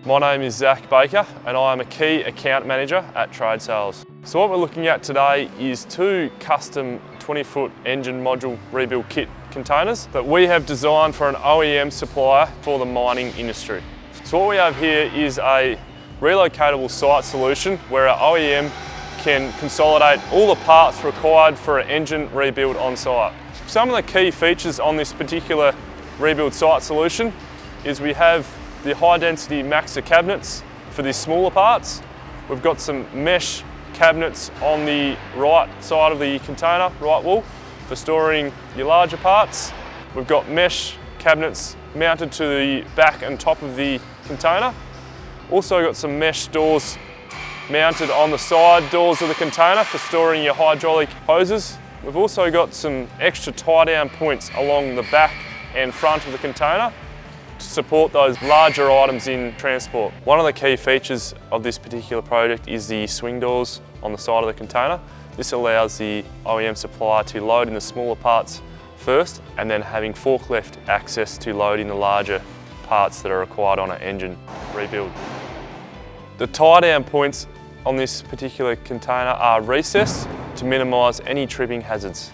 My name is Zach Baker and I am a Key Account Manager at Trade Sales. So what we're looking at today is two custom 20-foot engine module rebuild kit containers that we have designed for an OEM supplier for the mining industry. So what we have here is a relocatable site solution where our OEM can consolidate all the parts required for an engine rebuild on site. Some of the key features on this particular rebuild site solution is we have the high density maxer cabinets for the smaller parts. We've got some mesh cabinets on the right side of the container, right wall, for storing your larger parts. We've got mesh cabinets mounted to the back and top of the container. Also got some mesh doors mounted on the side doors of the container for storing your hydraulic hoses. We've also got some extra tie down points along the back and front of the container to support those larger items in transport. One of the key features of this particular project is the swing doors on the side of the container. This allows the OEM supplier to load in the smaller parts first and then having forklift access to load in the larger parts that are required on an engine rebuild. The tie down points on this particular container are recessed to minimise any tripping hazards.